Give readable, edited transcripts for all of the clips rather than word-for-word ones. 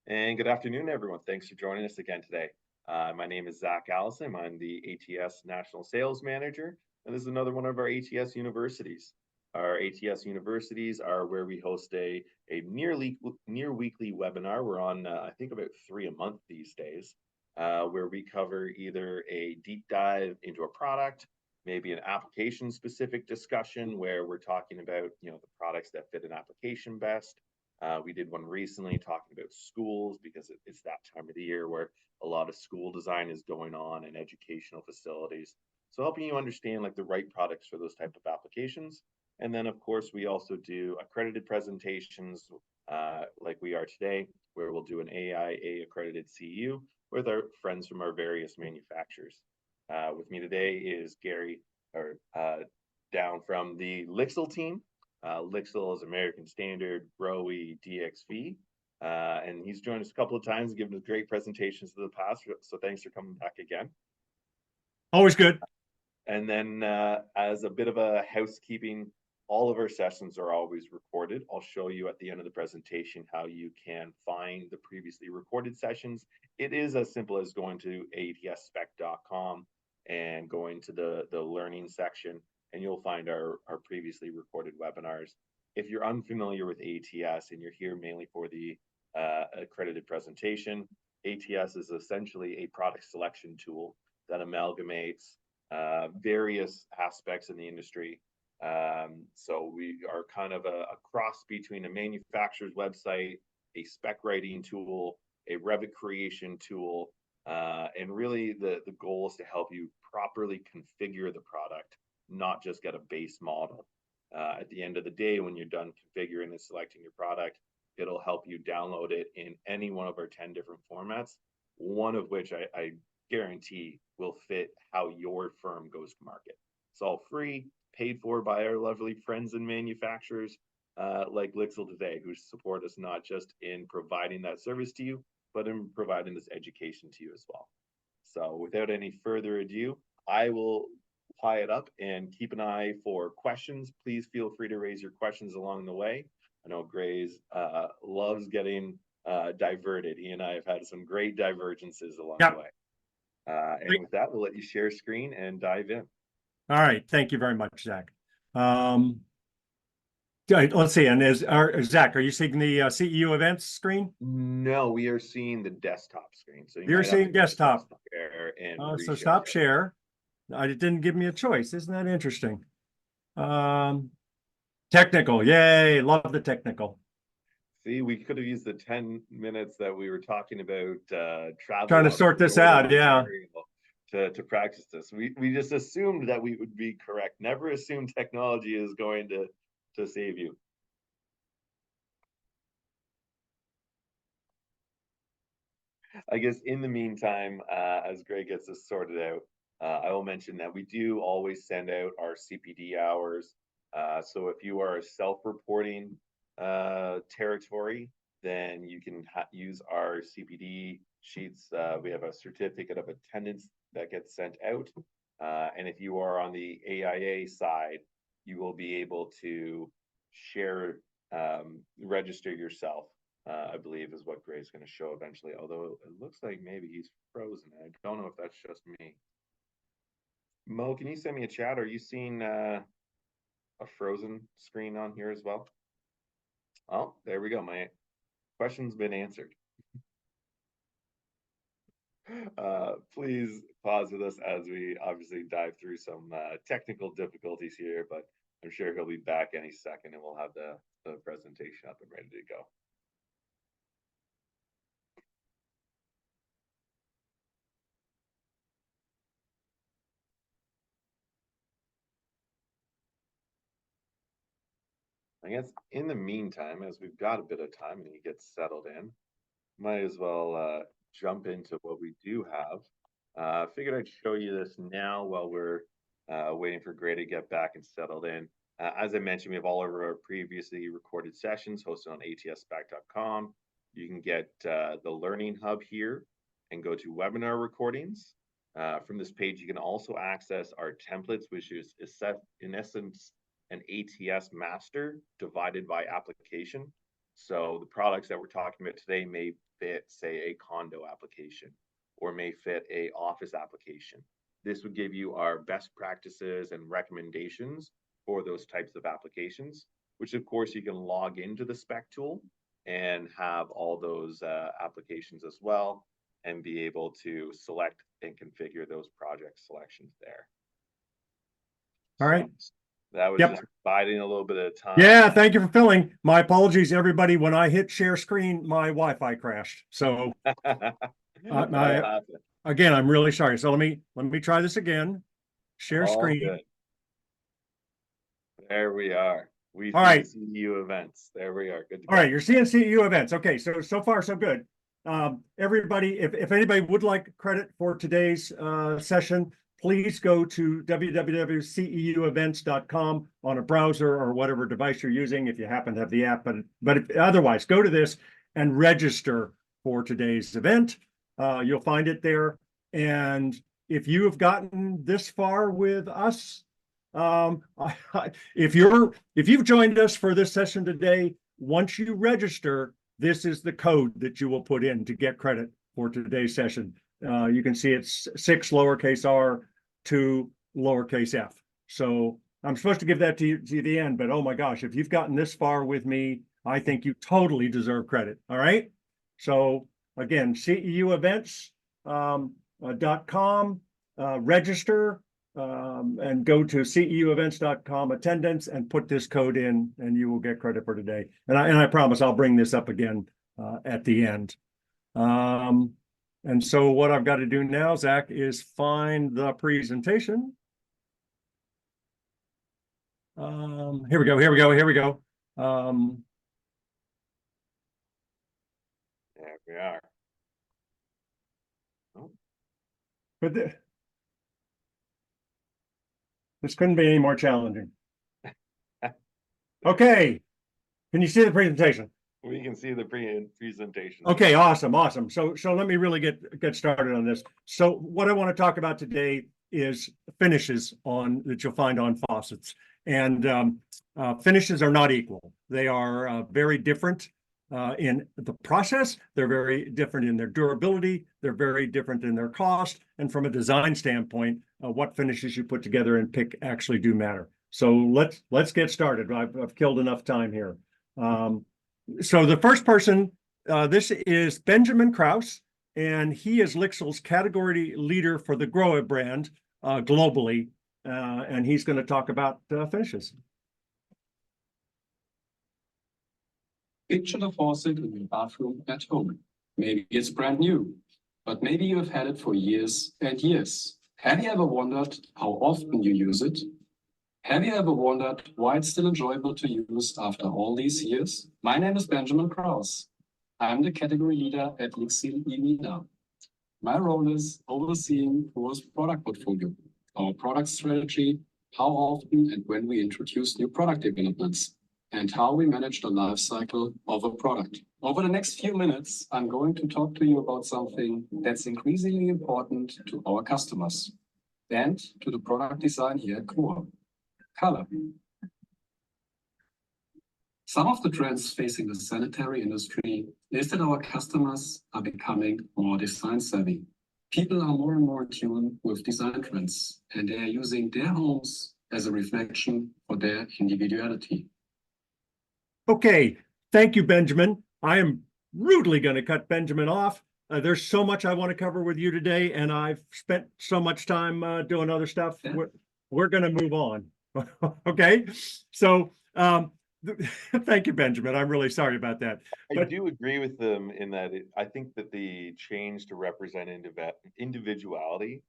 And good afternoon, everyone. Thanks for joining us again today. My name is Zach Allison. I'm the ATS National Sales Manager, and this is another one of our ATS universities. Our ATS universities are where we host a near weekly webinar. We're on, I think, about three a month these days, where we cover either a deep dive into a product, maybe an application specific discussion where we're talking about, the products that fit an application best. We did one recently talking about schools because it's that time of the year where a lot of school design is going on in educational facilities. So helping you understand like the right products for those type of applications. And then of course we also do accredited presentations like we are today, where we'll do an AIA accredited CEU with our friends from our various manufacturers. With me today is Gary, or down from the Lixil team. Lixil is American Standard, Rowe, DXV, and he's joined us a couple of times and given us great presentations in the past. So thanks for coming back again. Always good. And then as a bit of a housekeeping, all of our sessions are always recorded. I'll show you at the end of the presentation how you can find the previously recorded sessions. It is as simple as going to atspec.com and going to the learning section, and you'll find our previously recorded webinars. If you're unfamiliar with ATS and you're here mainly for the accredited presentation, ATS is essentially a product selection tool that amalgamates various aspects in the industry. So we are kind of a cross between a manufacturer's website, a spec writing tool, a Revit creation tool, and really the goal is to help you properly configure the product, not just get a base model. At the end of the day, when you're done configuring and selecting your product, it'll help you download it in any one of our 10 different formats, one of which I guarantee will fit how your firm goes to market. It's all free, paid for by our lovely friends and manufacturers like Lixil today, who support us not just in providing that service to you, but in providing this education to you as well. So without any further ado, I will tie it up and keep an eye for questions. Please feel free to raise your questions along the way. I know Grays loves getting diverted. He and I have had some great divergences along the way. And with that, we'll let you share screen and dive in. All right. Thank you very much, Zach. Let's see. And Zach, are you seeing the CEU events screen? No, we are seeing the desktop screen. So you're seeing desktop. So stop share. It didn't give me a choice. Isn't that interesting? Technical. Yay. Love the technical. See, we could have used the 10 minutes that we were talking about travel. Trying to sort this out, yeah. To practice this. We just assumed that we would be correct. Never assume technology is going to save you. I guess in the meantime, as Greg gets this sorted out, I will mention that we do always send out our CPD hours. So if you are a self-reporting territory, then you can use our CPD sheets. We have a certificate of attendance that gets sent out. And if you are on the AIA side, you will be able to share, register yourself, I believe is what Gray's going to show eventually, although it looks like maybe he's frozen. I don't know if that's just me. Mo, can you send me a chat? Are you seeing a frozen screen on here as well? Oh, there we go. My question's been answered. Please pause with us as we obviously dive through some technical difficulties here, but I'm sure he'll be back any second and we'll have the presentation up and ready to go. I guess in the meantime, as we've got a bit of time and he gets settled in, might as well jump into what we do have. Figured I'd show you this now while we're waiting for Gray to get back and settled in. As I mentioned, we have all of our previously recorded sessions hosted on atspec.com. You can get the Learning Hub here and go to webinar recordings. From this page, you can also access our templates, which is in essence an ATS master divided by application. So the products that we're talking about today may fit, say, a condo application or may fit a office application. This would give you our best practices and recommendations for those types of applications, which of course you can log into the spec tool and have all those applications as well and be able to select and configure those project selections there. All right. So that was just biding a little bit of time. Yeah, thank you for filling. My apologies, everybody. When I hit share screen, my Wi-Fi crashed. So again, I'm really sorry. So let me try this again. Share screen. Good. There we are. We all right. CEU events. There we are. Good. All right, you're seeing CEU events. Okay, so far so good. Everybody, if anybody would like credit for today's session, please go to www.ceuevents.com on a browser or whatever device you're using if you happen to have the app. But otherwise, go to this and register for today's event. You'll find it there. And if you have gotten this far with us, if you've joined us for this session today, once you register, this is the code that you will put in to get credit for today's session. You can see it's 6 lowercase r 2 lowercase f. So I'm supposed to give that to you to the end, but oh my gosh, if you've gotten this far with me, I think you totally deserve credit. All right. So again, CEUevents.com, register, and go to CEUevents.com attendance and put this code in and you will get credit for today. And I promise I'll bring this up again at the end. And so what I've got to do now, Zach, is find the presentation. Here we go. There we are. Oh. But this couldn't be any more challenging. Okay. Can you see the presentation? We can see the presentation. Okay, awesome. So let me really get started on this. So what I want to talk about today is finishes that you'll find on faucets. And finishes are not equal. They are very different in the process. They're very different in their durability. They're very different in their cost. And from a design standpoint, what finishes you put together and pick actually do matter. So let's get started. I've killed enough time here. So the first person, this is Benjamin Krause, and he is Lixil's category leader for the Grohe brand globally, and he's going to talk about finishes. Picture the faucet in your bathroom at home. Maybe it's brand new, but maybe you have had it for years and years. Have you ever wondered how often you use it? Have you ever wondered why it's still enjoyable to use after all these years? My name is Benjamin Krause. I'm the category leader at Lixil EMEA. My role is overseeing Grohe's product portfolio, our product strategy, how often and when we introduce new product developments, and how we manage the life cycle of a product. Over the next few minutes, I'm going to talk to you about something that's increasingly important to our customers and to the product design here at Grohe. Color. Some of the trends facing the sanitary industry is that our customers are becoming more design savvy. People are more and more in tune with design trends, and they are using their homes as a reflection for their individuality. Okay, thank you, Benjamin. I am rudely going to cut Benjamin off. There's so much I want to cover with you today, and I've spent so much time doing other stuff. Yeah. We're going to move on. Okay, so thank you, Benjamin. I'm really sorry about that. I do agree with them in that I think that the change to represent individuality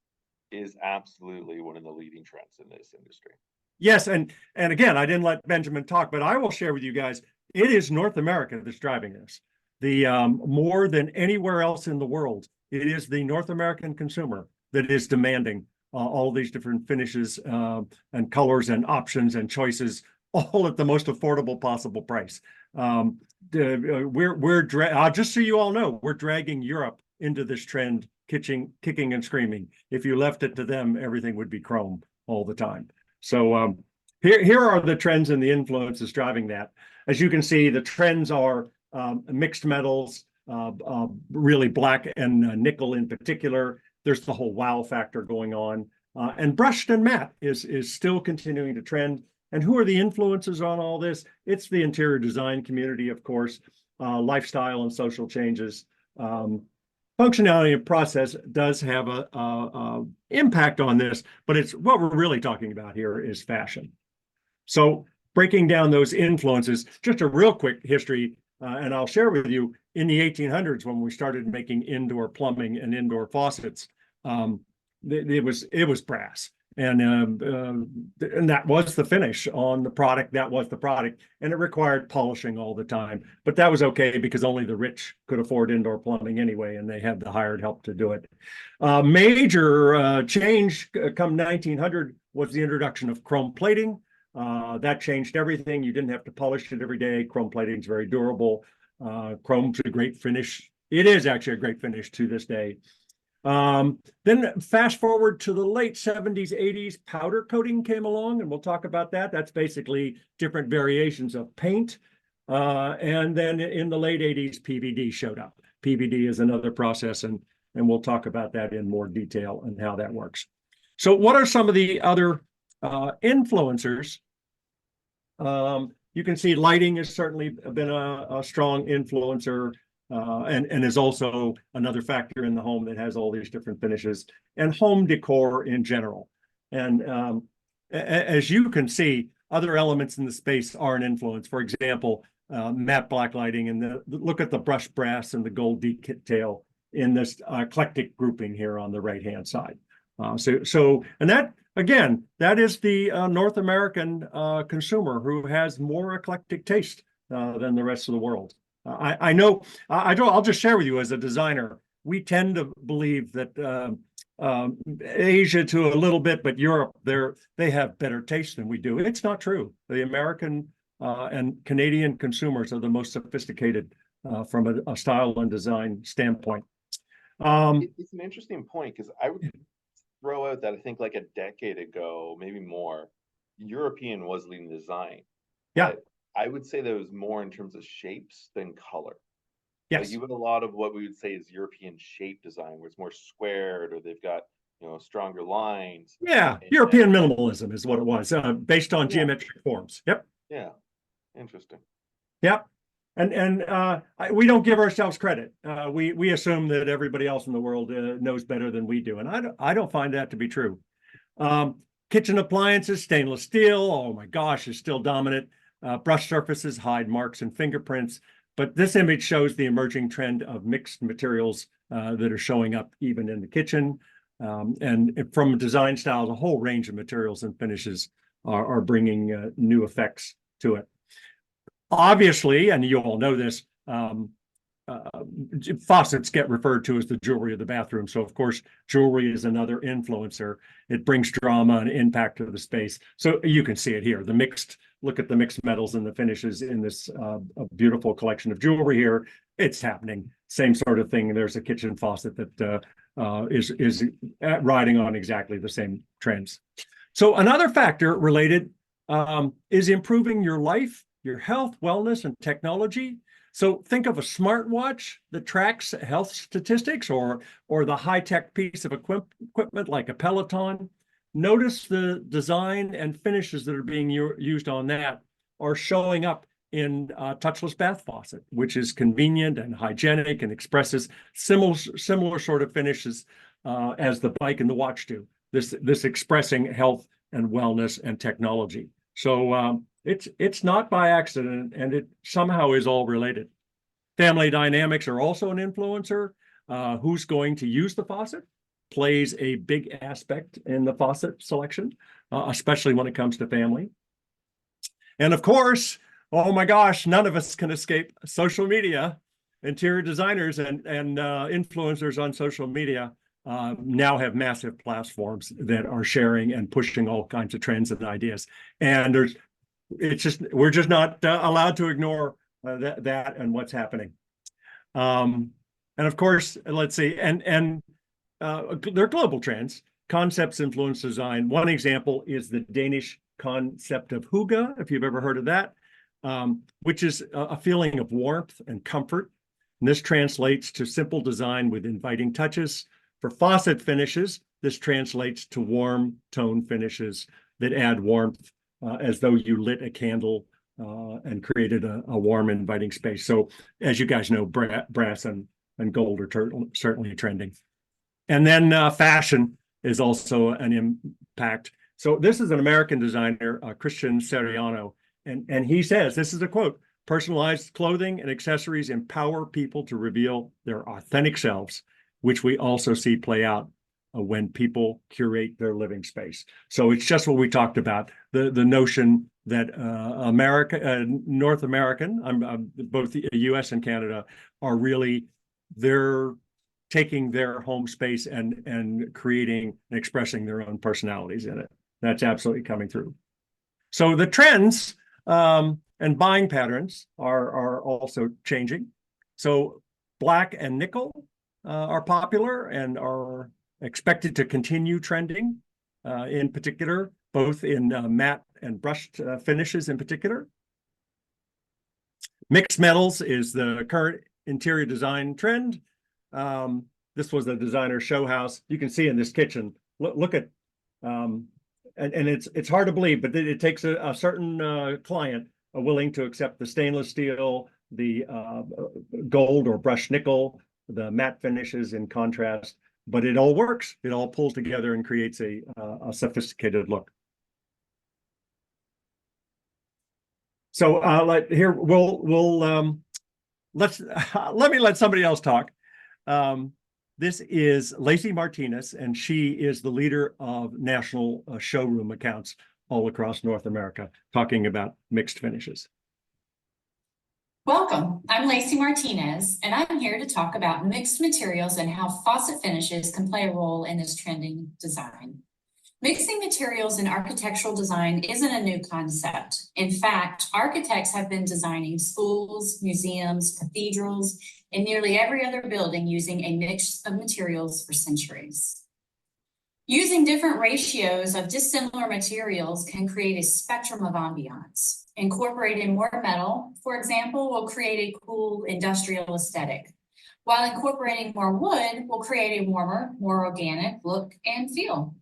is absolutely one of the leading trends in this industry. Yes, and again, I didn't let Benjamin talk, but I will share with you guys, it is North America that's driving this. The more than anywhere else in the world, it is the North American consumer that is demanding all these different finishes and colors and options and choices, all at the most affordable possible price. Just so you all know, we're dragging Europe into this trend, kicking and screaming. If you left it to them, everything would be chrome all the time. So here are the trends and the influences driving that. As you can see, the trends are mixed metals, really black and nickel in particular. There's the whole wow factor going on. And brushed and matte is still continuing to trend. And who are the influences on all this? It's the interior design community, of course, lifestyle and social changes. Functionality and process does have a impact on this, but it's what we're really talking about here is fashion. So breaking down those influences, just a real quick history, and I'll share with you, in the 1800s, when we started making indoor plumbing and indoor faucets, it was brass. And that was the finish on the product. That was the product, and it required polishing all the time. But that was okay because only the rich could afford indoor plumbing anyway, and they had the hired help to do it. Major change come 1900 was the introduction of chrome plating. That changed everything. You didn't have to polish it every day. Chrome plating is very durable. Chrome's a great finish. It is actually a great finish to this day. Then fast forward to the late 70s, 80s, powder coating came along, and we'll talk about that. That's basically different variations of paint. And then in the late 80s, PVD showed up. PVD is another process, and we'll talk about that in more detail and how that works. So what are some of the other influencers? You can see lighting has certainly been a strong influencer. And is also another factor in the home that has all these different finishes, and home decor in general. And as you can see, other elements in the space are an influence. For example, matte black lighting, and look at the brushed brass and the gold detail in this eclectic grouping here on the right-hand side. And that, again, that is the North American consumer who has more eclectic taste than the rest of the world. I know, I'll just share with you as a designer, we tend to believe that Asia to a little bit, but Europe, they have better taste than we do. It's not true. The American and Canadian consumers are the most sophisticated from a style and design standpoint. It's an interesting point, because I would throw out that I think like a decade ago, maybe more, European was leading design. Yeah. But I would say that it was more in terms of shapes than color. Yes. Like even a lot of what we would say is European shape design, where it's more squared, or they've got, stronger lines. Yeah, European minimalism is what it was, based on geometric forms. Yep. Yeah, interesting. Yep. And we don't give ourselves credit. We assume that everybody else in the world knows better than we do, and I don't find that to be true. Kitchen appliances, stainless steel, oh my gosh, is still dominant. Brush surfaces hide marks and fingerprints, but this image shows the emerging trend of mixed materials that are showing up even in the kitchen. And from design styles, a whole range of materials and finishes are bringing new effects to it. Obviously, and you all know this, faucets get referred to as the jewelry of the bathroom. So of course, jewelry is another influencer. It brings drama and impact to the space. So you can see it here. Look at the mixed metals and the finishes in this beautiful collection of jewelry here. It's happening. Same sort of thing. There's a kitchen faucet that is riding on exactly the same trends. So another factor related is improving your life, your health, wellness, and technology. So think of a smartwatch that tracks health statistics, or the high-tech piece of equipment like a Peloton. Notice the design and finishes that are being used on that are showing up in touchless bath faucet, which is convenient and hygienic and expresses similar sort of finishes as the bike and the watch do. This expressing health and wellness and technology. So it's not by accident, and it somehow is all related. Family dynamics are also an influencer. Who's going to use the faucet plays a big aspect in the faucet selection, especially when it comes to family. And of course, oh my gosh, none of us can escape social media. Interior designers and influencers on social media now have massive platforms that are sharing and pushing all kinds of trends and ideas. And we're just not allowed to ignore that and what's happening. And of course, let's see, and they're global trends. Concepts influence design. One example is the Danish concept of hygge, if you've ever heard of that. which is a feeling of warmth and comfort. And this translates to simple design with inviting touches. For faucet finishes, this translates to warm tone finishes that add warmth as though you lit a candle and created a warm, inviting space. So as you guys know, brass and gold are certainly trending. And then fashion is also an impact. So this is an American designer, Christian Siriano, and he says, this is a quote, "Personalized clothing and accessories empower people to reveal their authentic selves, which we also see play out when people curate their living space." So it's just what we talked about, the notion that North American, both the US and Canada, are really, they're taking their home space and creating and expressing their own personalities in it. That's absolutely coming through. So the trends and buying patterns are also changing. So black and nickel are popular and are expected to continue trending, in particular, both in matte and brushed finishes in particular. Mixed metals is the current interior design trend. This was a designer show house. You can see in this kitchen, look at, and it's hard to believe, but it takes a certain client willing to accept the stainless steel, the gold or brushed nickel, the matte finishes in contrast, but it all works. It all pulls together and creates a sophisticated look. So here let me let somebody else talk. This is Lacey Martinez, and she is the leader of national showroom accounts all across North America, talking about mixed finishes. Welcome, I'm Lacey Martinez, and I'm here to talk about mixed materials and how faucet finishes can play a role in this trending design. Mixing materials in architectural design isn't a new concept. In fact, architects have been designing schools, museums, cathedrals, and nearly every other building using a mix of materials for centuries. Using different ratios of dissimilar materials can create a spectrum of ambiance. Incorporating more metal, for example, will create a cool industrial aesthetic, while incorporating more wood will create a warmer, more organic look and feel.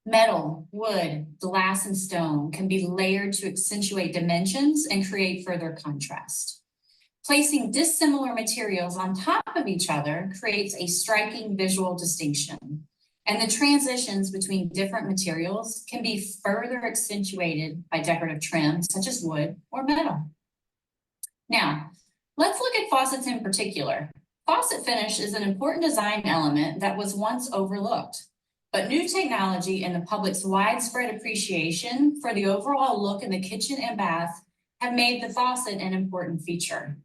Metal, wood, glass, and stone can be layered to accentuate dimensions and create further contrast. Placing dissimilar materials on top of each other creates a striking visual distinction, and the transitions between different materials can be further accentuated by decorative trims such as wood or metal. Now, let's look at faucets in particular. Faucet finish is an important design element that was once overlooked, but new technology and the public's widespread appreciation for the overall look in the kitchen and bath have made the faucet an important feature.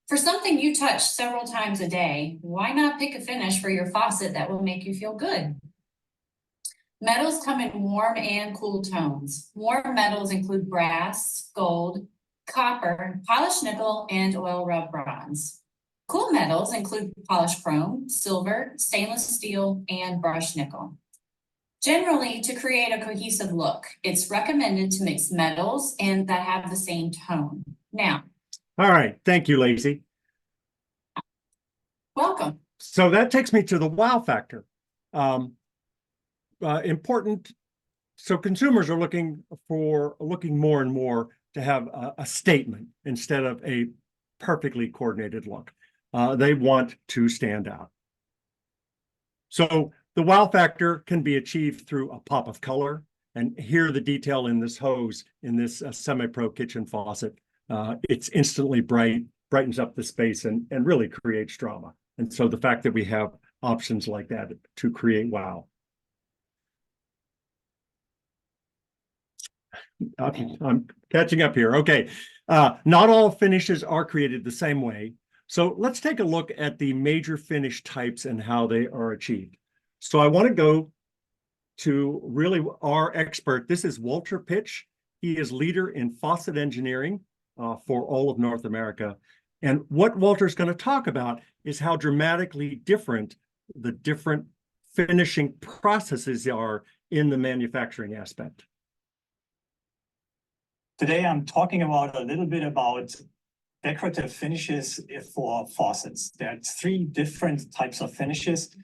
For something you touch several times a day, why not pick a finish for your faucet that will make you feel good? Metals come in warm and cool tones. Warm metals include brass, gold, copper, polished nickel, and oil rub bronze. Cool metals include polished chrome, silver, stainless steel, and brushed nickel. Generally, to create a cohesive look, it's recommended to mix metals and that have the same tone. Now. All right, thank you, Lacey. Welcome. So that takes me to the wow factor. Important. So consumers are looking more and more to have a statement instead of a perfectly coordinated look. They want to stand out. So the wow factor can be achieved through a pop of color. And here the detail in this hose, in this semi-pro kitchen faucet, it's instantly bright, brightens up the space and really creates drama. And so the fact that we have options like that to create wow. I'm catching up here. Okay. Not all finishes are created the same way. So let's take a look at the major finish types and how they are achieved. So I want to go to really our expert. This is Walter Pitch. He is leader in faucet engineering for all of North America. And what Walter's going to talk about is how dramatically different the different finishing processes are in the manufacturing aspect. today I'm talking about a little bit about decorative finishes for faucets. There are three different types of finishes.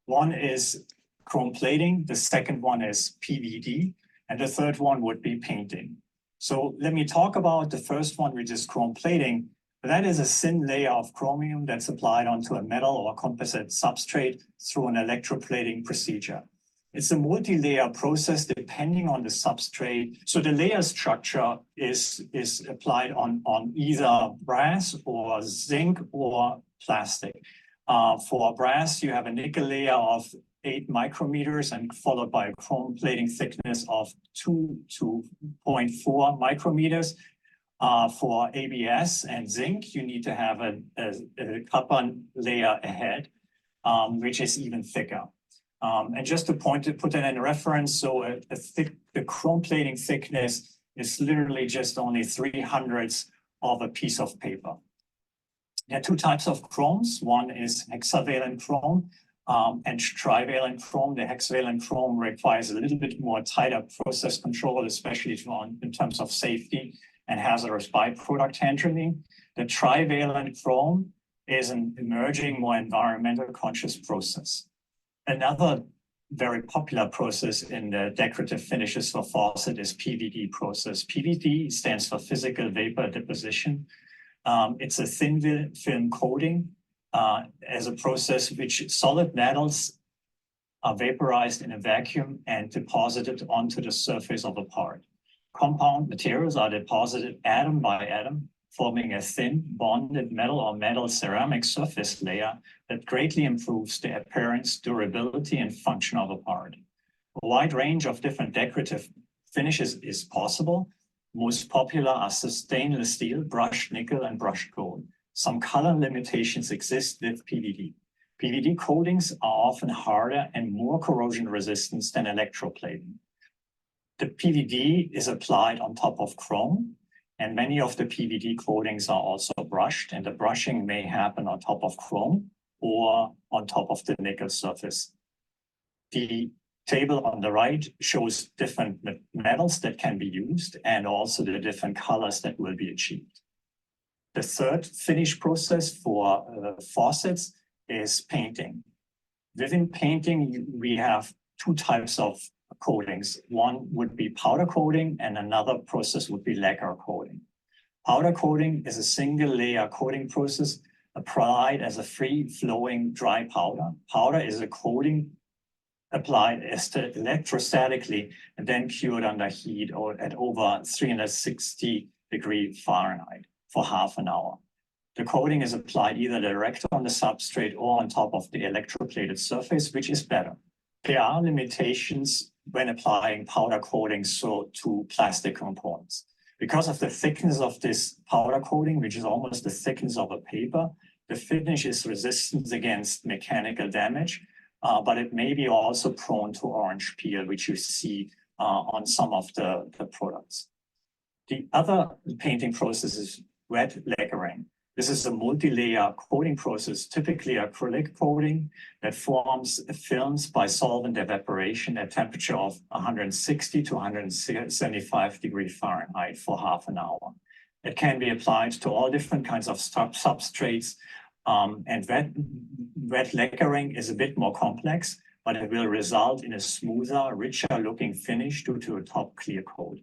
One is chrome plating, the second one is PVD, and the third one would be painting. So let me talk about the first one, which is chrome plating. That is a thin layer of chromium that's applied onto a metal or composite substrate through an electroplating procedure. It's a multi-layer process depending on the substrate. So the layer structure is applied on either brass or zinc or plastic. For brass, you have a nickel layer of 8 micrometers and followed by a chrome plating thickness of 2 to 0.4 micrometers. For ABS and zinc, you need to have a copper layer ahead, which is even thicker. And just to put that in reference, so the chrome plating thickness is literally just only 3/100ths of a piece of paper. There are two types of chromes. One is hexavalent chrome and trivalent chrome. The hexavalent chrome requires a little bit more tighter process control, especially in terms of safety and hazardous byproduct handling. The trivalent chrome is an emerging, more environmental conscious process. Another very popular process in the decorative finishes for faucet is PVD process. PVD stands for physical vapor deposition. It's a thin film coating as a process which solid metals are vaporized in a vacuum and deposited onto the surface of a part. Compound materials are deposited atom by atom, forming a thin bonded metal or metal ceramic surface layer that greatly improves the appearance, durability, and function of a part. A wide range of different decorative finishes is possible. Most popular are stainless steel, brushed nickel, and brushed gold. Some color limitations exist with PVD. PVD coatings are often harder and more corrosion resistant than electroplating. The PVD is applied on top of chrome, and many of the PVD coatings are also brushed, and the brushing may happen on top of chrome or on top of the nickel surface. The table on the right shows different metals that can be used and also the different colors that will be achieved. The third finish process for faucets is painting. Within painting, we have two types of coatings. One would be powder coating and another process would be lacquer coating. Powder coating is a single layer coating process applied as a free flowing dry powder. Powder is a coating applied electrostatically and then cured under heat or at over 360°F for half an hour. The coating is applied either direct on the substrate or on top of the electroplated surface, which is better. There are limitations when applying powder coatings to plastic components. Because of the thickness of this powder coating, which is almost the thickness of a paper, the finish is resistant against mechanical damage, but it may be also prone to orange peel, which you see on some of the products. The other painting process is wet lacquering. This is a multi-layer coating process, typically acrylic coating that forms films by solvent evaporation at temperature of 160 to 175°F for half an hour. It can be applied to all different kinds of substrates, and wet lacquering is a bit more complex, but it will result in a smoother, richer looking finish due to a top clear coat.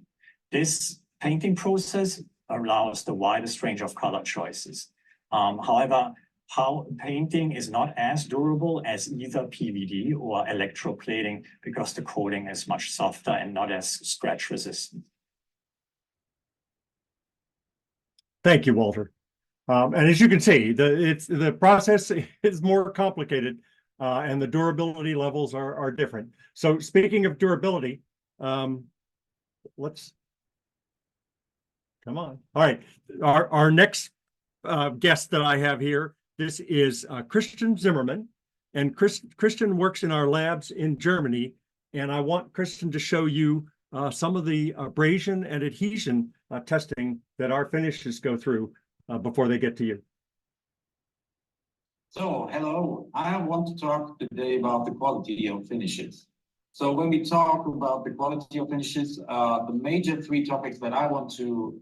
This painting process allows the widest range of color choices. However, painting is not as durable as either PVD or electroplating because the coating is much softer and not as scratch resistant. Thank you, Walter. And as you can see, the process is more complicated and the durability levels are different. So speaking of durability, let's come on. All right, our next guest that I have here, this is Christian Zimmerman, and Christian works in our labs in Germany, and I want Christian to show you some of the abrasion and adhesion testing that our finishes go through before they get to you. So, hello, I want to talk today about the quality of finishes. So when we talk about the quality of finishes, the major three topics that I want to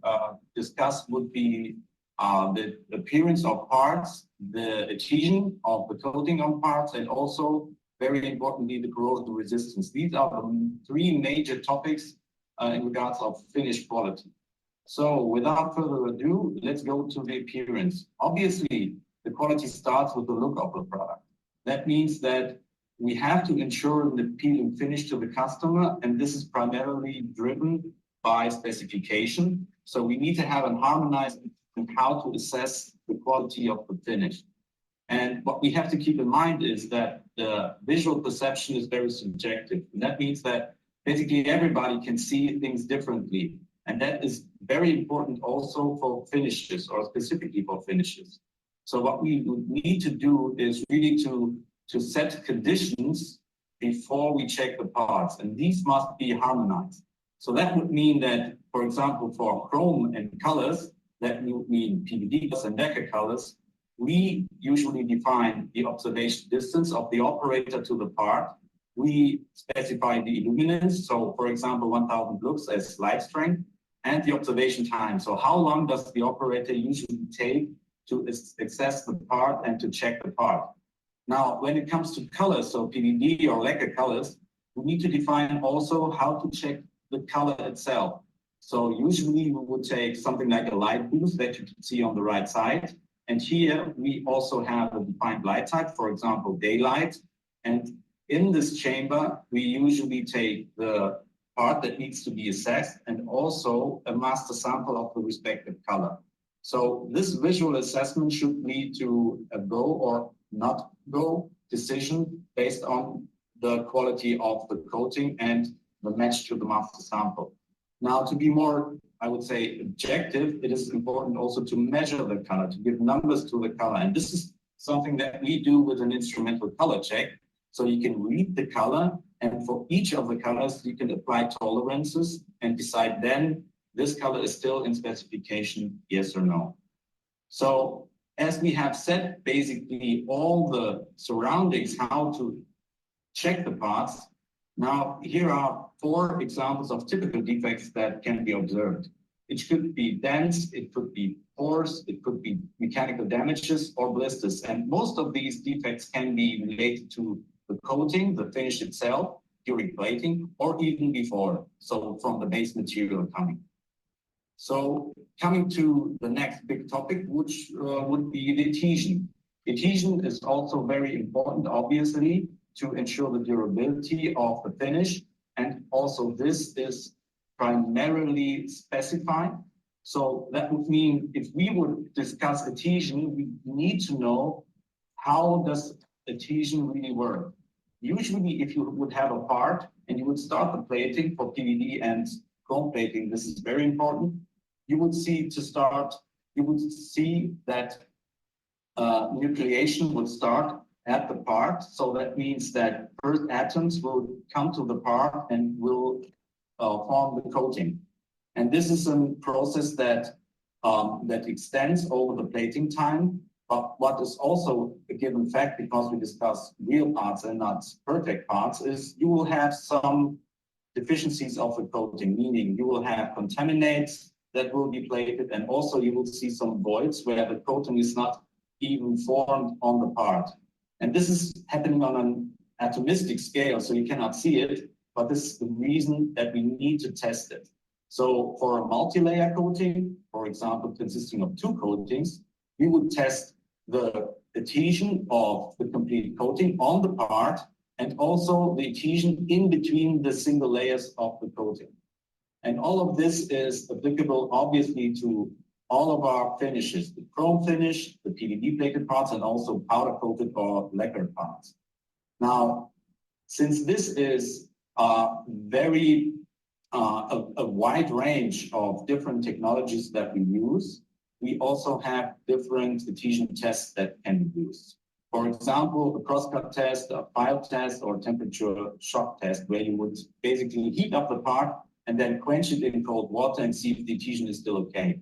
discuss would be the appearance of parts, the adhesion of the coating on parts, and also, very importantly, the corrosion resistance. These are the three major topics in regards of finish quality. So without further ado, let's go to the appearance. Obviously, the quality starts with the look of the product. That means that we have to ensure the appealing finish to the customer, and this is primarily driven by specification. So we need to have a harmonized and how to assess the quality of the finish. And what we have to keep in mind is that the visual perception is very subjective. And that means that basically everybody can see things differently. And that is very important also for finishes, or specifically for finishes. So what we would need to do is really to set conditions before we check the parts, and these must be harmonized. So that would mean that, for example, for chrome and colors, that would mean PVD and lacquer colors, we usually define the observation distance of the operator to the part. We specify the illuminance, so for example, 1000 lux as light strength, and the observation time. So how long does the operator usually take to access the part and to check the part? Now, when it comes to colors, so PVD or lacquer colors, we need to define also how to check the color itself. So usually we would take something like a light blue that you can see on the right side. And here we also have a defined light type, for example, daylight. And in this chamber, we usually take the part that needs to be assessed and also a master sample of the respective color. So this visual assessment should lead to a go or not go decision based on the quality of the coating and the match to the master sample. Now, to be more, I would say, objective, it is important also to measure the color, to give numbers to the color. And this is something that we do with an instrumental color check. So you can read the color, and for each of the colors, you can apply tolerances and decide then this color is still in specification, yes or no. So as we have said, basically all the surroundings, how to check the parts. Now, here are 4 examples of typical defects that can be observed. It could be dents, it could be pores, it could be mechanical damages or blisters. And most of these defects can be related to the coating, the finish itself, during plating, or even before, so from the base material coming. So coming to the next big topic, which would be the adhesion. Adhesion is also very important, obviously, to ensure the durability of the finish. And also this is primarily specified. So that would mean if we would discuss adhesion, we need to know how does adhesion really work. Usually, if you would have a part and you would start the plating for PVD and chrome plating, this is very important. You would see that nucleation would start at the part. So that means that first atoms will come to the part and will form the coating. And this is a process that extends over the plating time. But what is also a given fact, because we discuss real parts and not perfect parts, is you will have some deficiencies of the coating, meaning you will have contaminates that will be plated, and also you will see some voids where the coating is not even formed on the part. And this is happening on an atomistic scale, so you cannot see it, but this is the reason that we need to test it. So for a multi-layer coating, for example, consisting of 2 coatings, we would test the adhesion of the complete coating on the part and also the adhesion in between the single layers of the coating. And all of this is applicable, obviously, to all of our finishes, the chrome finish, the PVD plated parts, and also powder coated or lacquer parts. Now, since this is a wide range of different technologies that we use, we also have different adhesion tests that can be used. For example, a crosscut test, a file test, or temperature shock test, where you would basically heat up the part and then quench it in cold water and see if the adhesion is still okay.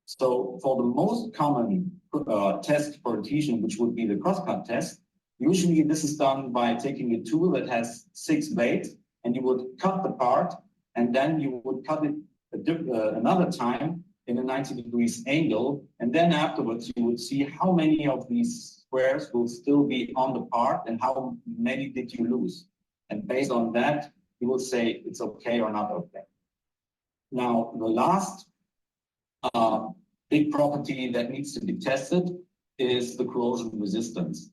So for the most common test for adhesion, which would be the crosscut test, Usually this is done by taking a tool that has 6 blades, and you would cut the part, and then you would cut it another time in a 90 degrees angle. And then afterwards, you would see how many of these squares will still be on the part and how many did you lose. And based on that, you will say it's okay or not okay. Now, the last big property that needs to be tested is the corrosion resistance.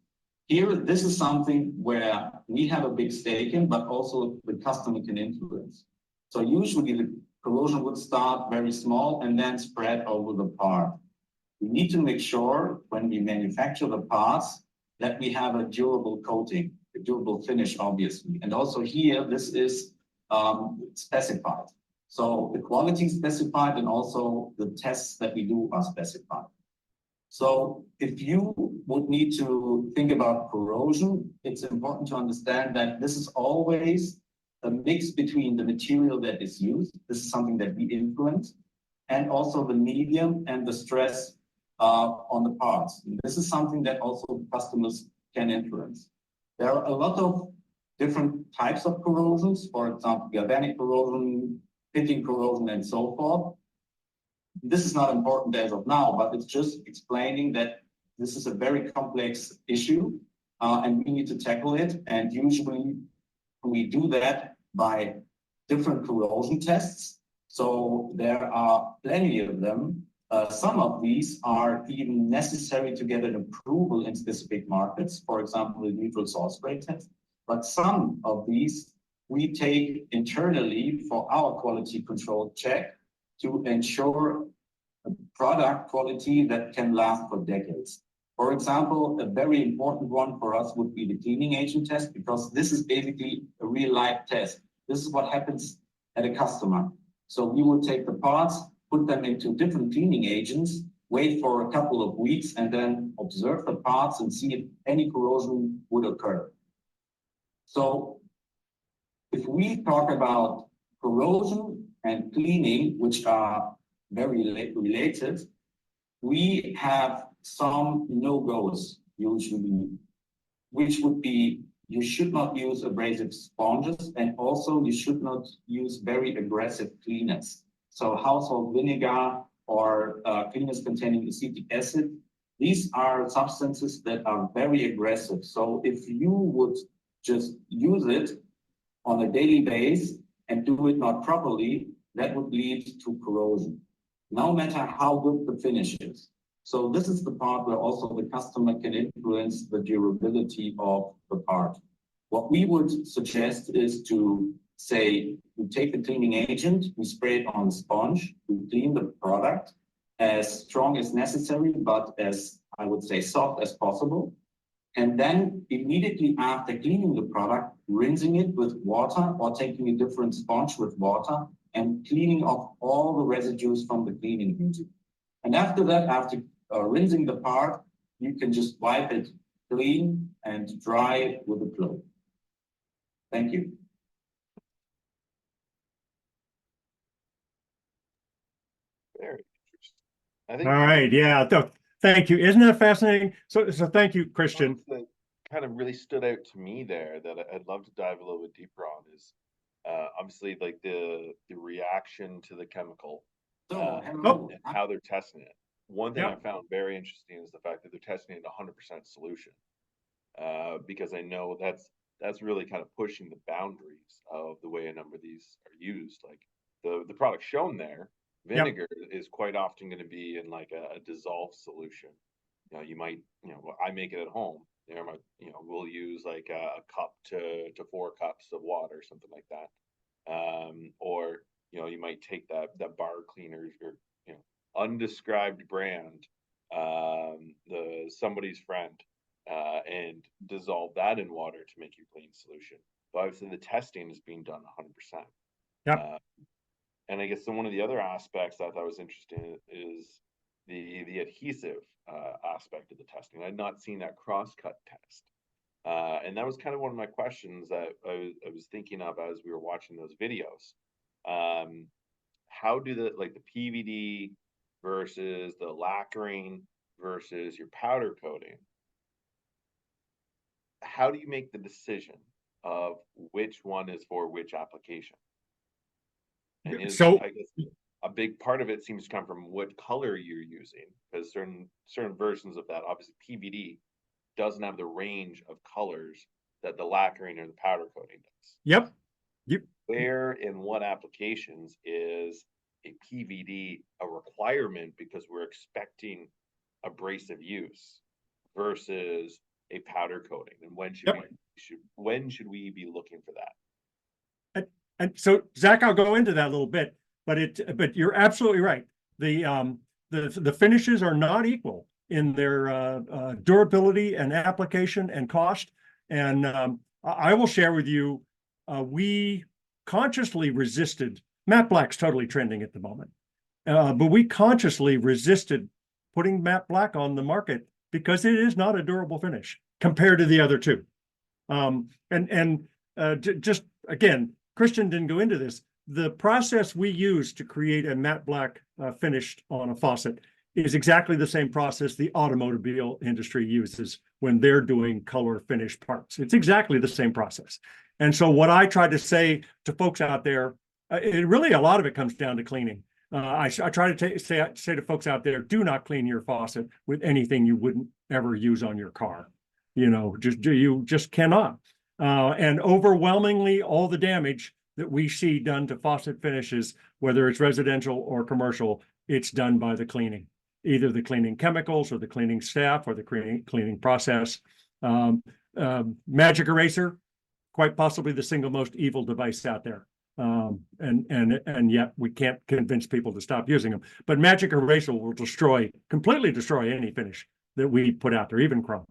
Here, this is something where we have a big stake in, but also the customer can influence. So usually the corrosion would start very small and then spread over the part. We need to make sure when we manufacture the parts that we have a durable coating, a durable finish, obviously. And also here, this is specified. So the quality is specified and also the tests that we do are specified. So if you would need to think about corrosion, it's important to understand that this is always a mix between the material that is used. This is something that we influence, and also the medium and the stress on the parts. And this is something that also customers can influence. There are a lot of different types of corrosions, for example, galvanic corrosion, pitting corrosion, and so forth. This is not important as of now, but it's just explaining that this is a very complex issue and we need to tackle it. And usually we do that by different corrosion tests. So there are plenty of them. Some of these are even necessary to get an approval in specific markets, for example, the neutral source grade test. But some of these we take internally for our quality control check to ensure a product quality that can last for decades. For example, a very important one for us would be the cleaning agent test, because this is basically a real life test. This is what happens at a customer. So we would take the parts, put them into different cleaning agents, wait for a couple of weeks, and then observe the parts and see if any corrosion would occur. So if we talk about corrosion and cleaning, which are very related, we have some no-goes usually, which would be you should not use abrasive sponges, and also you should not use very aggressive cleaners. So household vinegar or cleaners containing acetic acid, these are substances that are very aggressive. So if you would just use it on a daily basis and do it not properly, that would lead to corrosion, no matter how good the finish is. So this is the part where also the customer can influence the durability of the part. What we would suggest is to say, we take the cleaning agent, we spray it on the sponge, we clean the product as strong as necessary, but as I would say soft as possible. And then immediately after cleaning the product, rinsing it with water or taking a different sponge with water and cleaning off all the residues from the cleaning agent. And after that, after rinsing the part, you can just wipe it clean and dry it with a cloth. Thank you. Very interesting. I think All right, yeah, thank you. Isn't that fascinating? So thank you, Christian. that kind of really stood out to me there that I'd love to dive a little bit deeper on is obviously like the reaction to the chemical and how they're testing it. One thing I found very interesting is the fact that they're testing it 100% solution, because I know that's really kind of pushing the boundaries of the way a number of these are used. Like the product shown there, vinegar is quite often going to be in like a dissolved solution. You know, you might, I make it at home. We'll use like a cup to 4 cups of water, something like that. Or you might take that bar cleaners or undescribed brand, the somebody's friend, and dissolve that in water to make your clean solution. But obviously the testing is being done 100%. Yep. And I guess one of the other aspects that I thought was interesting is the adhesive aspect of the testing. I'd not seen that cross-cut test. And that was kind of one of my questions that I was thinking of as we were watching those videos. How do the PVD versus the lacquering versus your powder coating, how do you make the decision of which one is for which application? And So- I guess a big part of it seems to come from what color you're using, because certain versions of that, obviously PVD doesn't have the range of colors that the lacquering or the powder coating does. Yep. Where in what applications is a PVD a requirement because we're expecting abrasive use versus a powder coating, and when should Yep. when should we be looking for that? And so, Zach, I'll go into that a little bit, but you're absolutely right. The finishes are not equal in their durability and application and cost. And I will share with you, we consciously resisted, matte black's totally trending at the moment, but we consciously resisted putting matte black on the market because it is not a durable finish compared to the other two. Just again, Christian didn't go into this. The process we use to create a matte black finish on a faucet is exactly the same process the automobile industry uses when they're doing color finish parts. It's exactly the same process. And so what I try to say to folks out there, it really, a lot of it comes down to cleaning. I try to say to folks out there, do not clean your faucet with anything you wouldn't ever use on your car. You just cannot. And overwhelmingly, all the damage that we see done to faucet finishes, whether it's residential or commercial, it's done by the cleaning, either the cleaning chemicals or the cleaning staff or the cleaning process. Magic eraser, quite possibly the single most evil device out there. And yet we can't convince people to stop using them. But magic eraser will completely destroy any finish that we put out there, even chrome.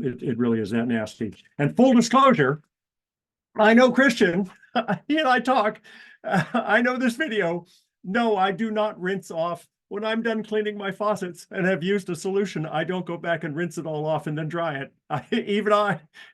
It really is that nasty. And full disclosure, I know Christian, he and I talk, I know this video. No, I do not rinse off. When I'm done cleaning my faucets and have used a solution, I don't go back and rinse it all off and then dry it.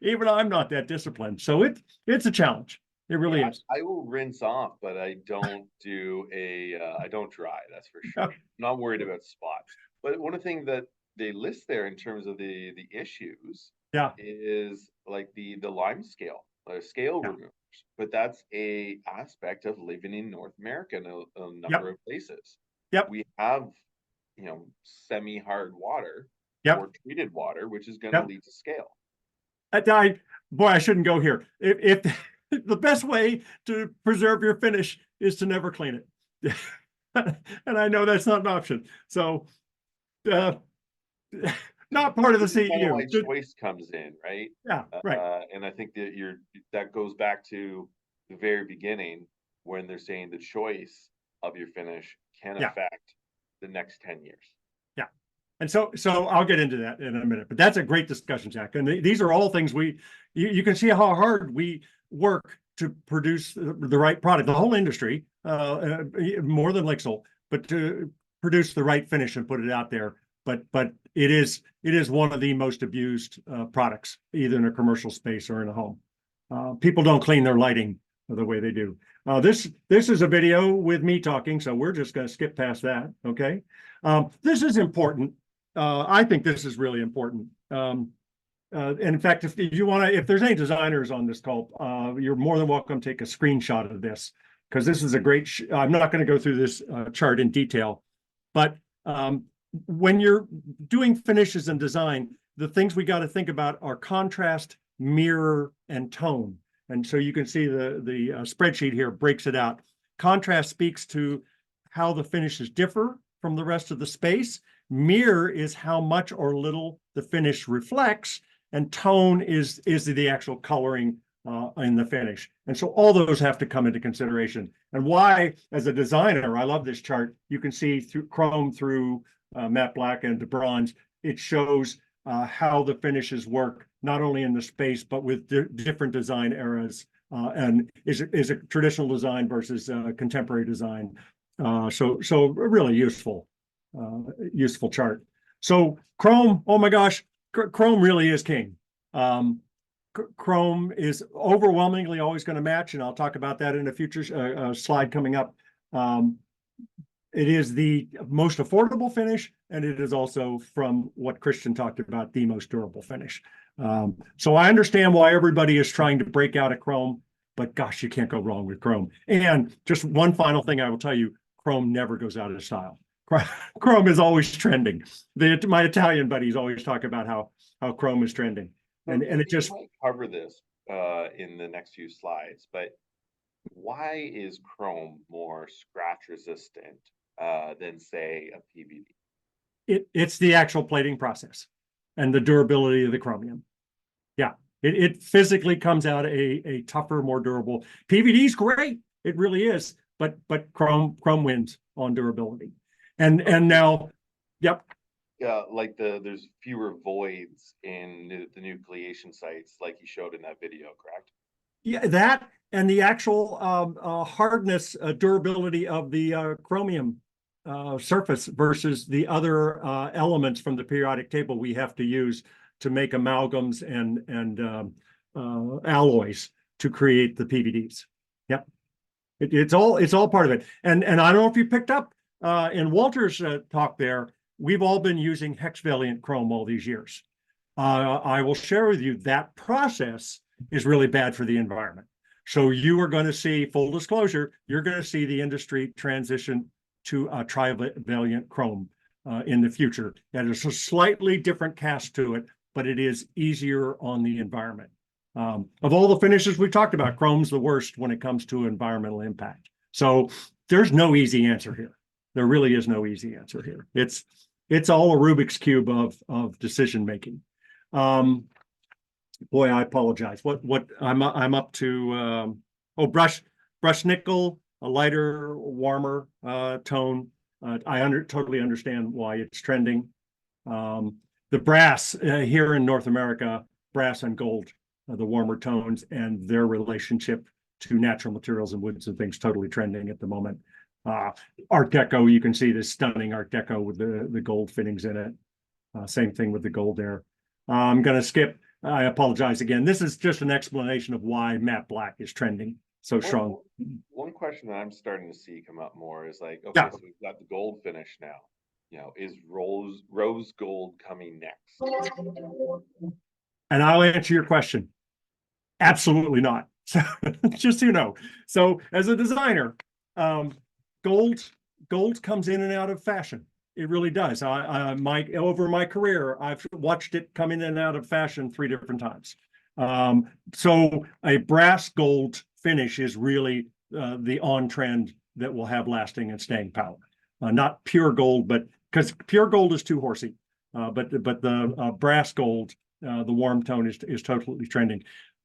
Even I'm not that disciplined. So it's a challenge. It really is. I will rinse off, but I don't do I don't dry, that's for sure. I'm not worried about spots. But one of the things that they list there in terms of the issues is like the lime scale, removers. But that's a aspect of living in North America in a number of places. Yep. We have, semi-hard water or treated water, which is going to lead to scale. I shouldn't go here. If the best way to preserve your finish is to never clean it. And I know that's not an option. So not part of the CEU. Why choice comes in, right? Yeah, right. And I think that that goes back to the very beginning when they're saying the choice of your finish can affect the next 10 years. Yeah. And so I'll get into that in a minute, but that's a great discussion, Jack. And these are all things you can see how hard we work to produce the right product, the whole industry, more than Lixil, but to produce the right finish and put it out there. But it is one of the most abused products, either in a commercial space or in a home. People don't clean their lighting the way they do. This is a video with me talking, so we're just going to skip past that. Okay. This is important. I think this is really important. And in fact, if you want to, if there's any designers on this call, you're more than welcome to take a screenshot of this, because this is a great. I'm not going to go through this chart in detail, but when you're doing finishes and design, the things we got to think about are contrast, mirror, and tone. And so you can see the spreadsheet here breaks it out. Contrast speaks to how the finishes differ from the rest of the space. Mirror is how much or little the finish reflects, and tone is the actual coloring in the finish. And so all those have to come into consideration. And why, as a designer, I love this chart. You can see through chrome, through matte black, and to bronze. It shows how the finishes work, not only in the space, but with different design eras, and is a traditional design versus contemporary design. So a really useful chart. So Chrome, oh my gosh, Chrome really is king. Chrome is overwhelmingly always going to match, and I'll talk about that in a future slide coming up. It is the most affordable finish, and it is also, from what Christian talked about, the most durable finish. So I understand why everybody is trying to break out of chrome, but gosh, you can't go wrong with chrome. And just one final thing I will tell you, chrome never goes out of style. Chrome is always trending. My Italian buddies always talk about how chrome is trending. And it just cover this in the next few slides, but why is chrome more scratch resistant than, say, a PVD? It's the actual plating process and the durability of the chromium. Yeah, it physically comes out a tougher, more durable. PVD is great, it really is, but chrome wins on durability. And now, yep. Yeah, like there's fewer voids in the nucleation sites, like you showed in that video, correct? Yeah, that and the actual hardness, durability of the chromium surface versus the other elements from the periodic table we have to use to make amalgams and alloys to create the PVDs. Yep, it's all part of it. And I don't know if you picked up in Walter's talk there, we've all been using hexavalent chrome all these years. I will share with you that process is really bad for the environment. So you are going to see, full disclosure, you're going to see the industry transition to a trivalent chrome in the future. That is a slightly different cast to it, but it is easier on the environment. Of all the finishes we talked about, chrome's the worst when it comes to environmental impact. So there's no easy answer here. There really is no easy answer here. It's all a Rubik's Cube of decision making. Boy, I apologize. What I'm up to? Brush nickel, a lighter, warmer tone. I totally understand why it's trending. The brass here in North America, brass and gold, the warmer tones, and their relationship to natural materials and woods and things, totally trending at the moment. Art Deco, you can see this stunning Art Deco with the gold fittings in it. Same thing with the gold there. I'm going to skip. I apologize again. This is just an explanation of why matte black is trending so strong. One question that I'm starting to see come up more is like, okay, Yeah. so we've got the gold finish now. You know, is rose gold coming next? And I'll answer your question. Absolutely not. So just so you know. So as a designer, gold comes in and out of fashion. It really does. Over my career, I've watched it come in and out of fashion 3 different times. So a brass gold finish is really the on trend that will have lasting and staying power. Not pure gold, but because pure gold is too horsey. But the brass gold, the warm tone is totally trending.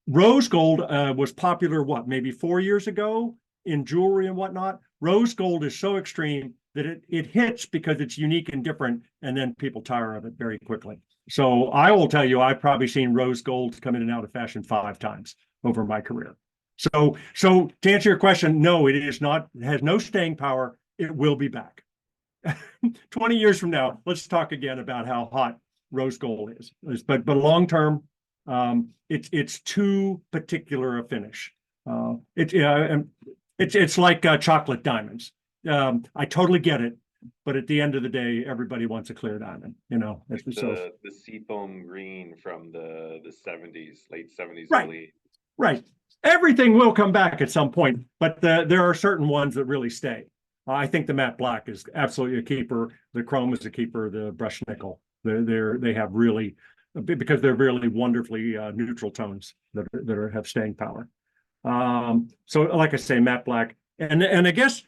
Rose gold was popular, maybe 4 years ago in jewelry and whatnot. Rose gold is so extreme that it hits because it's unique and different, and then people tire of it very quickly. So I will tell you, I've probably seen rose gold come in and out of fashion 5 times over my career. So to answer your question, no, it is not. It has no staying power. It will be back. 20 years from now, let's talk again about how hot rose gold is. But long term, it's too particular a finish. It's like chocolate diamonds. I totally get it, but at the end of the day, everybody wants a clear diamond. You know, like the seafoam green from the 70s, late 70s, right, early. Right. Everything will come back at some point, but there are certain ones that really stay. I think the matte black is absolutely a keeper. The chrome is a keeper. The brushed nickel, they have really, because they're really wonderfully neutral tones that have staying power. So like I say, matte black, and I guess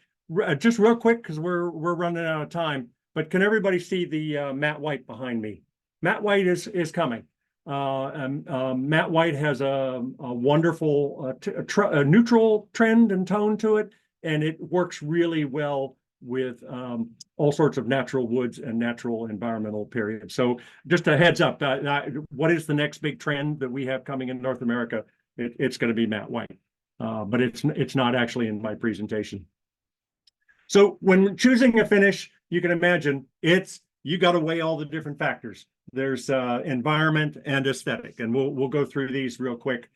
just real quick, because we're running out of time, but can everybody see the matte white behind me? Matte white is coming. Matte white has a wonderful neutral trend and tone to it, and it works really well with all sorts of natural woods and natural environmental periods. So just a heads up, what is the next big trend that we have coming in North America? It's going to be matte white, but it's not actually in my presentation. So when choosing a finish, you can imagine you got to weigh all the different factors. There's environment and aesthetic, and we'll go through these real quick.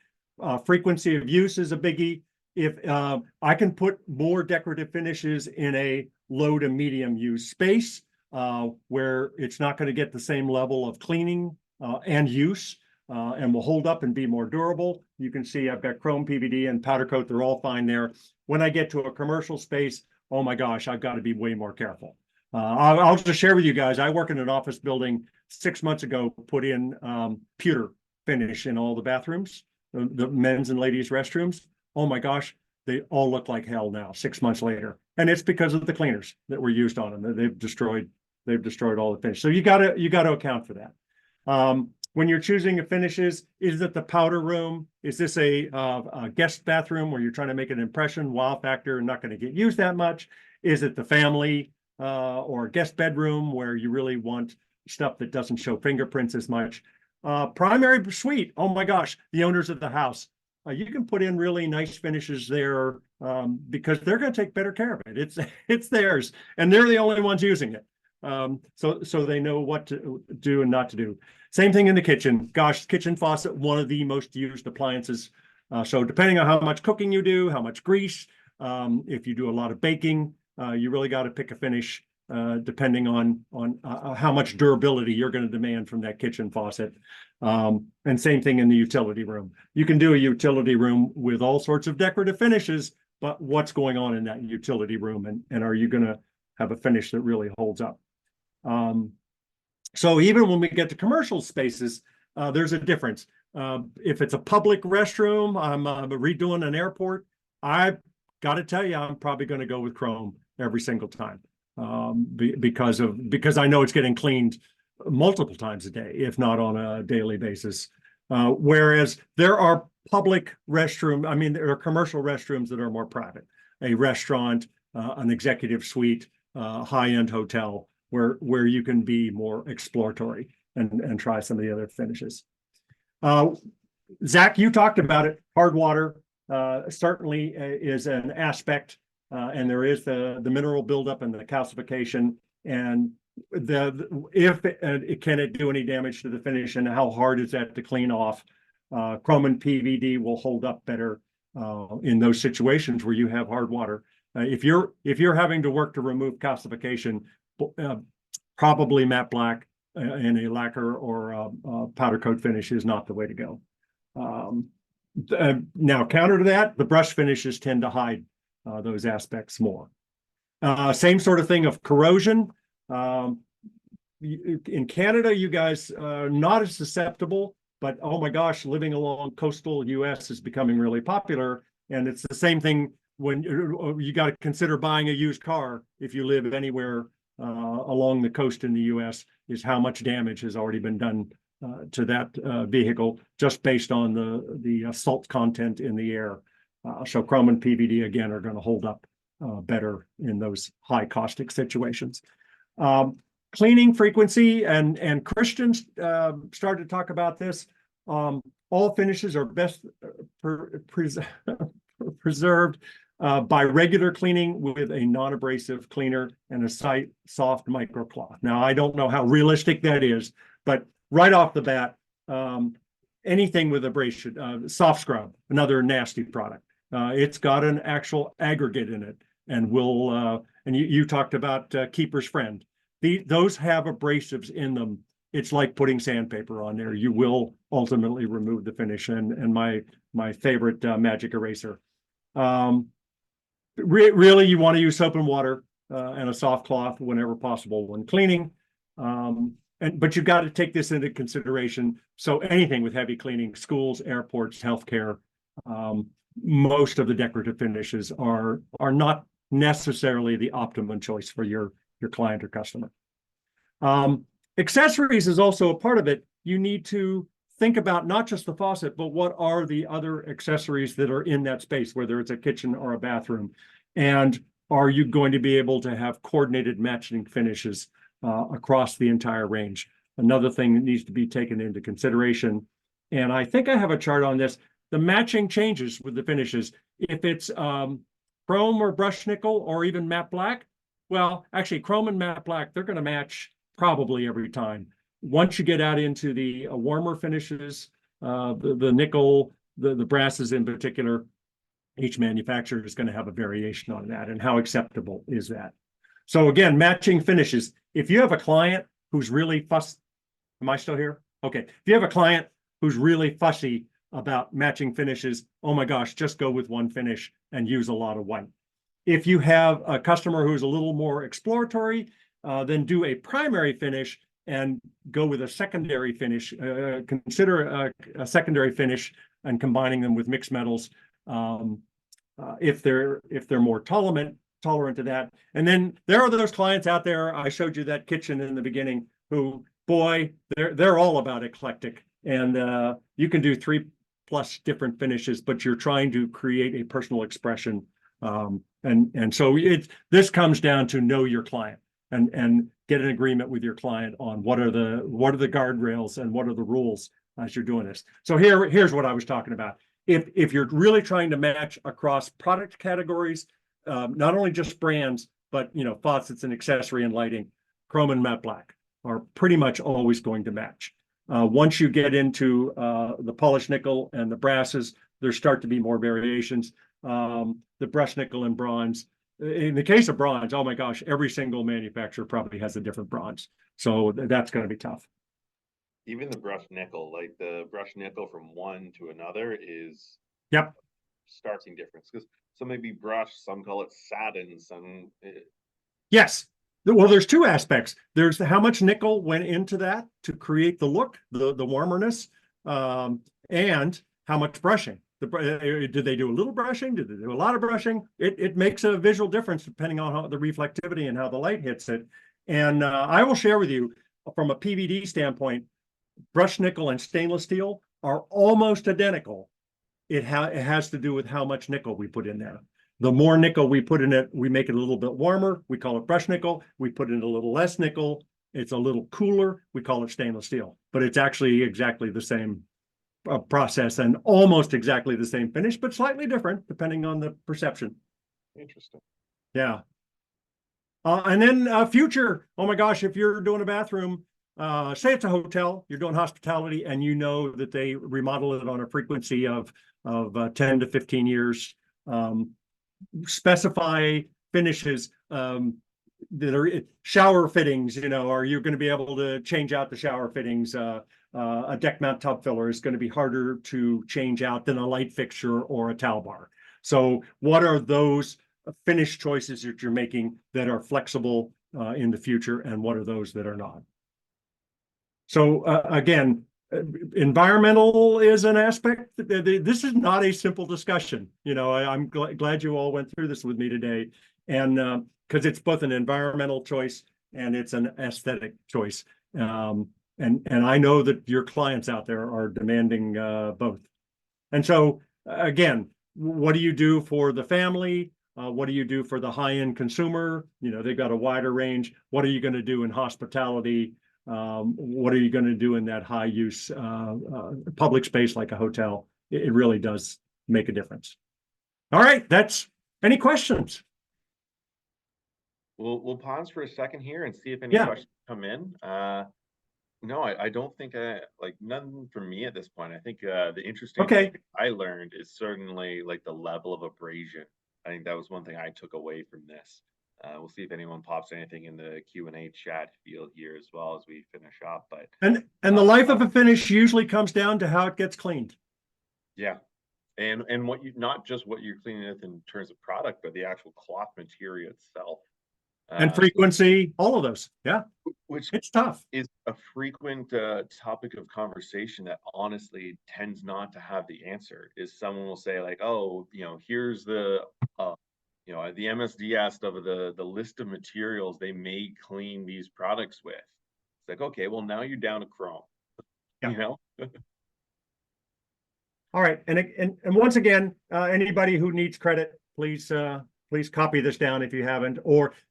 Frequency of use is a biggie. if I can put more decorative finishes in a low to medium use space where it's not going to get the same level of cleaning and use and will hold up and be more durable. You can see I've got chrome PVD and powder coat. They're all fine there. When I get to a commercial space, oh my gosh, I've got to be way more careful. I'll just share with you guys, I work in an office building 6 months ago, put in pewter finish in all the bathrooms, the men's and ladies' restrooms. Oh my gosh, they all look like hell now, 6 months later. And it's because of the cleaners that were used on them. They've destroyed all the finish. So you gotta account for that. When you're choosing finishes, is it the powder room? Is this a guest bathroom where you're trying to make an impression, wow factor, and not going to get used that much? Is it the family or guest bedroom where you really want stuff that doesn't show fingerprints as much? Primary suite, oh my gosh, the owners of the house. You can put in really nice finishes there because they're going to take better care of it. It's theirs, and they're the only ones using it. So they know what to do and not to do. Same thing in the kitchen. Gosh, kitchen faucet, one of the most used appliances. So depending on how much cooking you do, how much grease, if you do a lot of baking, you really got to pick a finish depending on how much durability you're going to demand from that kitchen faucet. And same thing in the utility room. You can do a utility room with all sorts of decorative finishes, but what's going on in that utility room, and are you going to have a finish that really holds up? So even when we get to commercial spaces, there's a difference. If it's a public restroom, I'm redoing an airport, I've got to tell you, I'm probably going to go with chrome every single time because I know it's getting cleaned multiple times a day, if not on a daily basis. Whereas there are public restroom, there are commercial restrooms that are more private, a restaurant, an executive suite, high-end hotel, where you can be more exploratory and try some of the other finishes. Zach, you talked about it. Hard water certainly is an aspect, and there is the mineral buildup and the calcification, and can it do any damage to the finish, and how hard is that to clean off? Chrome and PVD will hold up better in those situations where you have hard water. If you're having to work to remove calcification, probably matte black in a lacquer or powder coat finish is not the way to go. Now, counter to that, the brush finishes tend to hide those aspects more. Same sort of thing of corrosion. In Canada, you guys are not as susceptible, but oh my gosh, living along coastal US is becoming really popular. And it's the same thing when you got to consider buying a used car if you live anywhere along the coast in the US, is how much damage has already been done to that vehicle just based on the salt content in the air. So chrome and PVD again are going to hold up better in those high caustic situations. Cleaning frequency, and Christians started to talk about this. All finishes are best preserved by regular cleaning with a non-abrasive cleaner and a soft microcloth. Now, I don't know how realistic that is, but right off the bat, anything with abrasion, soft scrub, another nasty product. It's got an actual aggregate in it, and and you talked about Keeper's Friend. Those have abrasives in them. It's like putting sandpaper on there. You will ultimately remove the finish, and my favorite magic eraser. Really, you want to use soap and water and a soft cloth whenever possible when cleaning. But you've got to take this into consideration. So anything with heavy cleaning, schools, airports, healthcare, most of the decorative finishes are not necessarily the optimum choice for your client or customer. Accessories is also a part of it. You need to think about not just the faucet, but what are the other accessories that are in that space, whether it's a kitchen or a bathroom, and are you going to be able to have coordinated matching finishes across the entire range? Another thing that needs to be taken into consideration, and I think I have a chart on this, the matching changes with the finishes. If it's chrome or brushed nickel or even matte black, well, actually chrome and matte black, they're going to match probably every time. Once you get out into the warmer finishes, the nickel, the brasses in particular, Each manufacturer is going to have a variation on that, and how acceptable is that? So again, matching finishes. If you have a client who's really fussy, am I still here? Okay. If you have a client who's really fussy about matching finishes, oh my gosh, just go with one finish and use a lot of white. If you have a customer who's a little more exploratory, then do a primary finish and go with a secondary finish. Consider a secondary finish and combining them with mixed metals if they're more tolerant to that. And then there are those clients out there. I showed you that kitchen in the beginning who, boy, they're all about eclectic, and you can do 3+ different finishes, but you're trying to create a personal expression. And so this comes down to know your client and get an agreement with your client on what are the guardrails and what are the rules as you're doing this. So here's what I was talking about. If you're really trying to match across product categories, not only just brands, but faucets and accessory and lighting, chrome and matte black are pretty much always going to match. Once you get into the polished nickel and the brasses, there start to be more variations. The brushed nickel and bronze. In the case of bronze, oh my gosh, every single manufacturer probably has a different bronze. So that's going to be tough. Even the brushed nickel, like the brushed nickel from one to another is starting difference. Because some may be brushed, some call it satin, some. Yes. Well, there's two aspects. There's how much nickel went into that to create the look, the warmerness, and how much brushing. Did they do a little brushing? Did they do a lot of brushing? It makes a visual difference depending on how the reflectivity and how the light hits it. And I will share with you from a PVD standpoint, brushed nickel and stainless steel are almost identical. It has to do with how much nickel we put in there. The more nickel we put in it, we make it a little bit warmer. We call it brushed nickel. We put in a little less nickel. It's a little cooler. We call it stainless steel. But it's actually exactly the same process and almost exactly the same finish, but slightly different depending on the perception. Interesting. Yeah. And then future, oh my gosh, if you're doing a bathroom, say it's a hotel, you're doing hospitality, and you know that they remodel it on a frequency of 10 to 15 years. Specify finishes that are shower fittings. Are you going to be able to change out the shower fittings? A deck mount tub filler is going to be harder to change out than a light fixture or a towel bar. So what are those finish choices that you're making that are flexible in the future, and what are those that are not? So again, environmental is an aspect. This is not a simple discussion. I'm glad you all went through this with me today, and because it's both an environmental choice and it's an aesthetic choice. And I know that your clients out there are demanding both. And so again, what do you do for the family? What do you do for the high-end consumer? They've got a wider range. What are you going to do in hospitality? What are you going to do in that high use public space like a hotel? It really does make a difference. All right, any questions? We'll pause for a second here and see if any Yeah. questions come in. No, I don't think none from me at this point. I think the interesting thing I learned is certainly like the level of abrasion. I think that was one thing I took away from this. We'll see if anyone pops anything in the Q&A chat field here as well as we finish up. But and the life of a finish usually comes down to how it gets cleaned. Yeah, and not just what you're cleaning with in terms of product, but the actual cloth material itself. And frequency, all of those. Yeah, which it's tough. Is a frequent topic of conversation that honestly tends not to have the answer. Is someone will say like, oh, here's the the MSDS of the list of materials they may clean these products with. It's like, okay, well now you're down to chrome. Yeah. All right, and once again, anybody who needs credit, please copy this down if you haven't,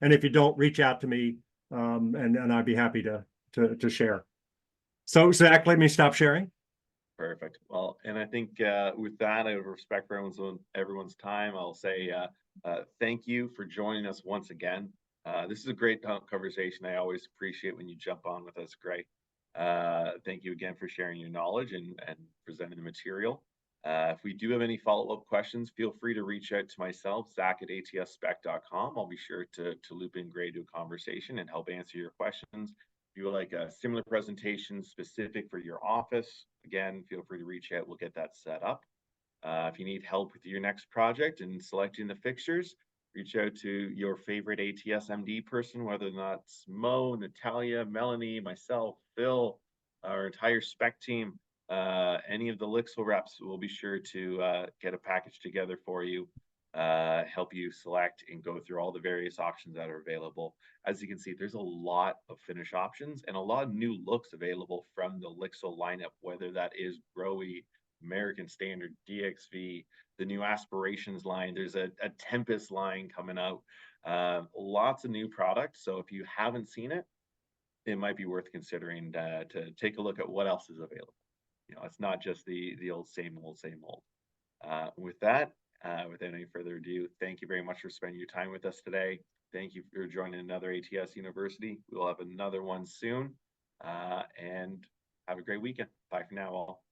and if you don't, reach out to me, and I'd be happy to share. So Zach, let me stop sharing. Perfect. Well, and I think with that, out of respect for everyone's time, I'll say thank you for joining us once again. This is a great conversation. I always appreciate when you jump on with us, Gray. Thank you again for sharing your knowledge and presenting the material. If we do have any follow-up questions, feel free to reach out to myself, zach@atsspec.com. I'll be sure to loop in Gray to a conversation and help answer your questions. If you would like a similar presentation specific for your office, again, feel free to reach out. We'll get that set up. If you need help with your next project and selecting the fixtures, reach out to your favorite ATS MD person, whether or not it's Mo, Natalia, Melanie, myself, Phil, our entire spec team. Any of the Lixil reps will be sure to get a package together for you, help you select and go through all the various options that are available. As you can see, there's a lot of finish options and a lot of new looks available from the Lixil lineup, whether that is Growy, American Standard, DXV, the new Aspirations line. There's a Tempest line coming out. Lots of new products. So if you haven't seen it, it might be worth considering to take a look at what else is available. You know, it's not just the old same old, same old. With that, without any further ado, thank you very much for spending your time with us today. Thank you for joining another ATS University. We'll have another one soon. And have a great weekend. Bye for now, all.